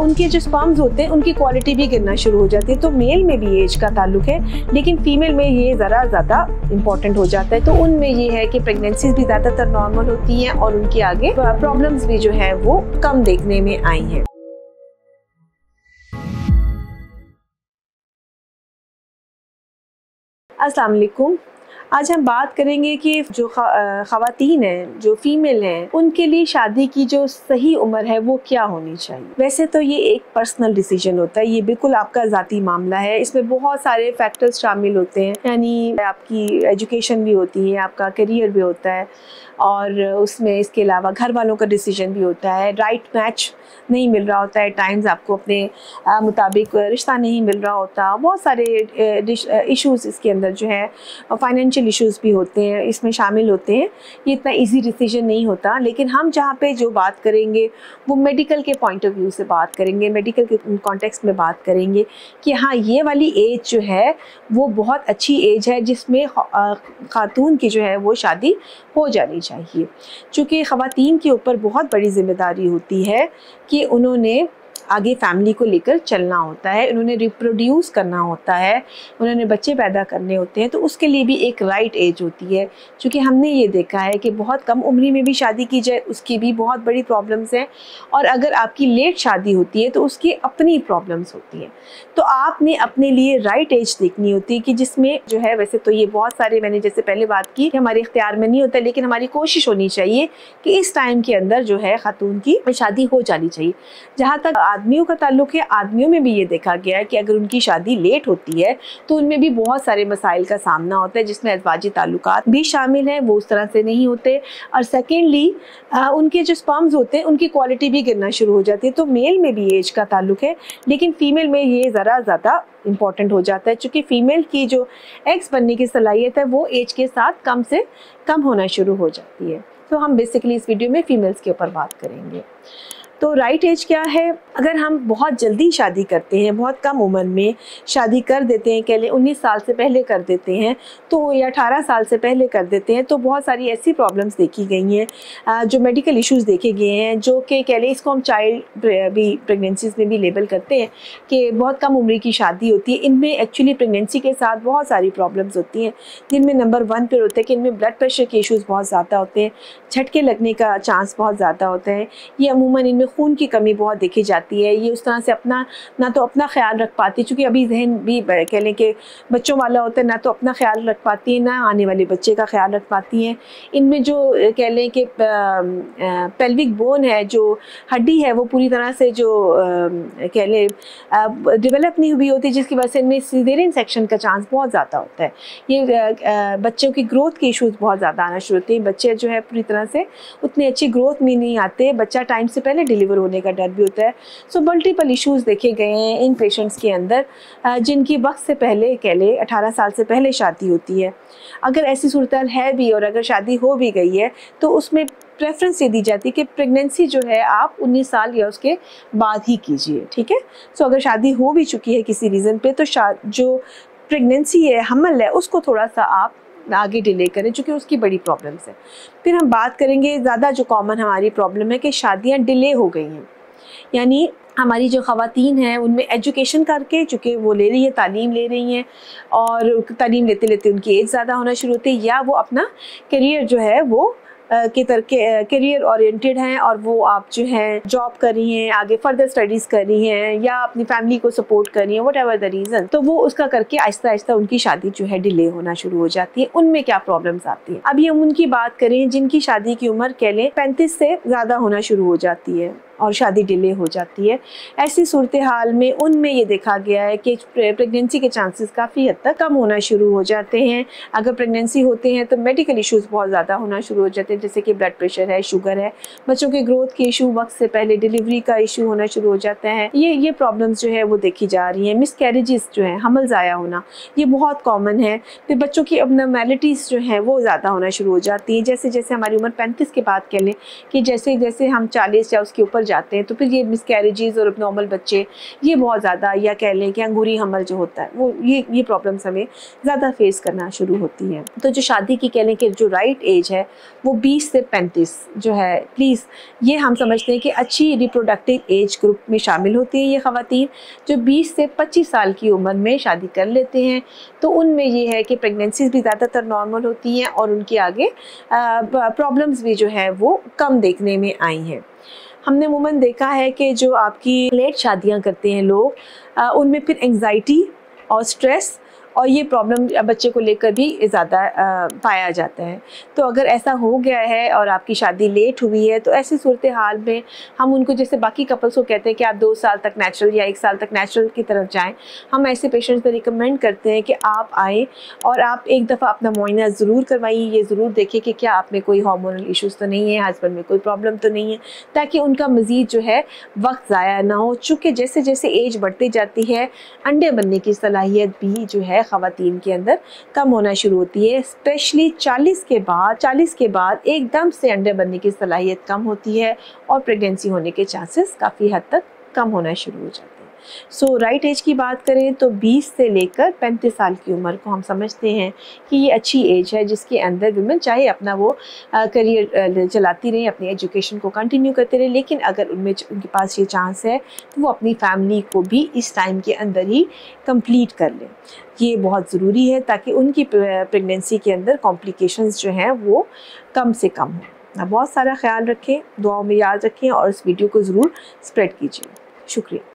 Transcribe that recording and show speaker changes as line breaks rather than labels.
उनके जो स्पर्म्स होते हैं उनकी क्वालिटी भी गिरना शुरू हो जाती है। तो मेल में भी एज का ताल्लुक है, लेकिन फीमेल में ये ज़रा ज़्यादा इम्पॉर्टेंट हो जाता है। तो उनमें ये है कि प्रेगनेंसीज भी ज़्यादातर नॉर्मल होती हैं और उनके आगे प्रॉब्लम्स भी जो है वो कम देखने में आई हैं। अस्सलाम वालेकुम। आज हम बात करेंगे कि जो ख़वातीन हैं, जो फीमेल हैं, उनके लिए शादी की जो सही उम्र है वो क्या होनी चाहिए। वैसे तो ये एक पर्सनल डिसीजन होता है, ये बिल्कुल आपका ज़ाती मामला है। इसमें बहुत सारे फैक्टर्स शामिल होते हैं, यानी आपकी एजुकेशन भी होती है, आपका करियर भी होता है और उसमें इसके अलावा घर वालों का डिसीजन भी होता है। राइट मैच नहीं मिल रहा होता है, टाइम्स आपको अपने मुताबिक रिश्ता नहीं मिल रहा होता। बहुत सारे इश्यूज़ इसके अंदर जो है, फाइनेंशियल इश्यूज़ भी होते हैं, इसमें शामिल होते हैं। ये इतना इजी डिसीजन नहीं होता, लेकिन हम जहाँ पे जो बात करेंगे वो मेडिकल के पॉइंट ऑफ व्यू से बात करेंगे, मेडिकल के कॉन्टेक्स्ट में बात करेंगे कि हाँ, ये वाली एज जो है वो बहुत अच्छी एज है जिसमें खातून की जो है वो शादी हो जानी चाहिए। चूँकि ख़वातीन के ऊपर बहुत बड़ी ज़िम्मेदारी होती है कि उन्होंने आगे फैमिली को लेकर चलना होता है, उन्होंने रिप्रोड्यूस करना होता है, उन्होंने बच्चे पैदा करने होते हैं। तो उसके लिए भी एक राइट एज होती है। क्योंकि हमने ये देखा है कि बहुत कम उम्र में भी शादी की जाए उसकी भी बहुत बड़ी प्रॉब्लम्स हैं, और अगर आपकी लेट शादी होती है तो उसकी अपनी प्रॉब्लम्स होती हैं। तो आपने अपने लिए राइट एज देखनी होती है कि जिसमें जो है, वैसे तो ये बहुत सारे, मैंने जैसे पहले बात की कि हमारे इख्तियार में नहीं होता, लेकिन हमारी कोशिश होनी चाहिए कि इस टाइम के अंदर जो है खातून की शादी हो जानी चाहिए। जहाँ तक आदमियों का ताल्लुक है, आदमियों में भी ये देखा गया है कि अगर उनकी शादी लेट होती है तो उनमें भी बहुत सारे मसाइल का सामना होता है, जिसमें अज़वाजी ताल्लुकात भी शामिल हैं, वो उस तरह से नहीं होते। और सेकेंडली उनके जो स्पर्म्स होते हैं उनकी क्वालिटी भी गिरना शुरू हो जाती है। तो मेल में भी एज का ताल्लुक है, लेकिन फीमेल में ये ज़रा ज़्यादा इम्पॉर्टेंट हो जाता है, क्योंकि फ़ीमेल की जो एग्स बनने की सलाहियत है वो एज के साथ कम से कम होना शुरू हो जाती है। तो हम बेसिकली इस वीडियो में फ़ीमेल्स के ऊपर बात करेंगे। तो राइट एज क्या है? अगर हम बहुत जल्दी शादी करते हैं, बहुत कम उम्र में शादी कर देते हैं, कह लें 19 साल से पहले कर देते हैं तो, या 18 साल से पहले कर देते हैं, तो बहुत सारी ऐसी प्रॉब्लम्स देखी गई हैं, जो मेडिकल इश्यूज़ देखे गए हैं, जो कि कह लें इसको हम चाइल्ड भी प्रेगनेंसीज़ में भी लेबल करते हैं कि बहुत कम उम्र की शादी होती है। इनमें एक्चुअली प्रेगनेंसी के साथ बहुत सारी प्रॉब्लम्स होती हैं, जिनमें नंबर 1 पर होता है कि इनमें ब्लड प्रेशर के इश्यूज़ बहुत ज़्यादा होते हैं, झटके लगने का चांस बहुत ज़्यादा होता है। ये अमूमन इनमें खून की कमी बहुत देखी जाती है। ये उस तरह से अपना ना तो अपना ख्याल रख पाती, चूँकि अभी जहन भी कह लें कि बच्चों वाला होता है, ना तो अपना ख्याल रख पाती है, ना आने वाले बच्चे का ख्याल रख पाती हैं। इनमें जो कह लें कि पेल्विक बोन है, जो हड्डी है, वो पूरी तरह से जो कह लें डेवलप नहीं हुई होती, जिसकी वजह से इनमें सिजेरियन सेक्शन का चांस बहुत ज़्यादा होता है। ये बच्चों की ग्रोथ के इशूज़ बहुत ज़्यादा आना शुरू होते हैं। बच्चे जो है पूरी तरह से उतनी अच्छी ग्रोथ में नहीं आते, बच्चा टाइम से पहले डिलीवर होने का डर भी होता है। सो मल्टीपल इश्यूज़ देखे गए हैं इन पेशेंट्स के अंदर, जिनकी वक्त से पहले कह लें 18 साल से पहले शादी होती है। अगर ऐसी सूरत है भी और अगर शादी हो भी गई है तो उसमें प्रेफरेंस ये दी जाती है कि प्रेगनेंसी जो है आप 19 साल या उसके बाद ही कीजिए, ठीक है। सो अगर शादी हो भी चुकी है किसी रीज़न पे तो जो प्रेगनेंसी है, हमल है, उसको थोड़ा सा आप आगे डिले करें, चूँकि उसकी बड़ी प्रॉब्लम्स है। फिर हम बात करेंगे ज़्यादा जो कॉमन हमारी प्रॉब्लम है कि शादियाँ डिले हो गई हैं, यानी हमारी जो ख़वातीन हैं उनमें एजुकेशन करके, चूँकि वो ले रही है, तालीम ले रही हैं, और तालीम लेते लेते उनकी एज ज़्यादा होना शुरू होती है, या वो अपना करियर जो है वो करियर ओरिएंटेड हैं और वो आप जो है जॉब कर रही हैं, आगे फर्दर स्टडीज़ कर रही हैं, या अपनी फैमिली को सपोर्ट कर रही हैं, वट एवर द रीज़न, तो वो उसका करके आहिस्ता आहिस्ता उनकी शादी जो है डिले होना शुरू हो जाती है। उनमें क्या प्रॉब्लम्स आती हैं? अभी हम उनकी बात करें जिनकी शादी की उम्र कह लें 35 से ज़्यादा होना शुरू हो जाती है और शादी डिले हो जाती है। ऐसी सूरत हाल में उनमें ये देखा गया है कि प्रेगनेंसी के चांसेस काफ़ी हद तक कम होना शुरू हो जाते हैं। अगर प्रेगनेंसी होते हैं तो मेडिकल इश्यूज़ बहुत ज़्यादा होना शुरू हो जाते हैं, जैसे कि ब्लड प्रेशर है, शुगर है, बच्चों के ग्रोथ के इशू, वक्त से पहले डिलीवरी का इशू होना शुरू हो जाता है। ये प्रॉब्लम्स जो है वो देखी जा रही हैं। मिसकैरेजेस जो है, हमल ज़ाया होना, ये बहुत कॉमन है। फिर बच्चों की अबनॉर्मैलिटीज़ जो हैं वो ज़्यादा होना शुरू हो जाती हैं। जैसे जैसे हमारी उम्र 35 के बाद कह लें कि जैसे जैसे हम 40 या उसके ऊपर जाते हैं तो फिर ये मिसकैरेजेस और नॉर्मल बच्चे ये बहुत ज़्यादा, या कह लें कि अंगूरी हमल जो होता है वो ये प्रॉब्लम्स हमें ज़्यादा फेस करना शुरू होती हैं। तो जो शादी की कह लें कि जो राइट एज है वो 20 से 35 जो है, प्लीज़ ये हम समझते हैं कि अच्छी रिप्रोडक्टिव एज ग्रुप में शामिल होती हैं ये ख़वातीन जो 20 से 25 साल की उम्र में शादी कर लेते हैं। तो उनमें ये है कि प्रेगनेंसीज भी ज़्यादातर नॉर्मल होती हैं और उनके आगे प्रॉब्लम्स भी जो है वो कम देखने में आई हैं। हमने अमूमन देखा है कि जो आपकी लेट शादियां करते हैं लोग, उनमें फिर एंग्जाइटी और स्ट्रेस और ये प्रॉब्लम बच्चे को लेकर भी ज़्यादा पाया जाता है। तो अगर ऐसा हो गया है और आपकी शादी लेट हुई है तो ऐसी सूरत हाल में हम उनको, जैसे बाकी कपल्स को कहते हैं कि आप 2 साल तक नेचुरल या 1 साल तक नेचुरल की तरफ जाएं, हम ऐसे पेशेंट्स को रिकमेंड करते हैं कि आप आएँ और आप एक दफ़ा अपना मुआयना ज़रूर करवाइए। ये ज़रूर देखें कि क्या आप में कोई हार्मोनल इशूज़ तो नहीं है, हस्बैंड में कोई प्रॉब्लम तो नहीं है, ताकि उनका मज़ीद जो है वक्त ज़ाया ना हो। चूँकि जैसे जैसे एज बढ़ती जाती है अंडे बनने की सलाहियत भी जो है ख़वातीन के अंदर कम होना शुरू होती है। स्पेशली 40 के बाद एकदम से अंडे बनने की सलाहियत कम होती है और प्रेगनेंसी होने के चांसेस काफ़ी हद तक कम होना शुरू हो जाते हैं। सो राइट एज की बात करें तो 20 से लेकर 35 साल की उम्र को हम समझते हैं कि ये अच्छी एज है जिसके अंदर वुमेन चाहे अपना वो करियर चलाती रहें, अपनी एजुकेशन को कंटिन्यू करते रहें, लेकिन अगर उनके पास ये चांस है तो वो अपनी फैमिली को भी इस टाइम के अंदर ही कंप्लीट कर लें। ये बहुत ज़रूरी है ताकि उनकी प्रेगनेंसी के अंदर कॉम्प्लिकेशंस जो हैं वो कम से कम हो। बहुत सारा ख्याल रखें, दुआओं में याद रखें और इस वीडियो को ज़रूर स्प्रेड कीजिए। शुक्रिया।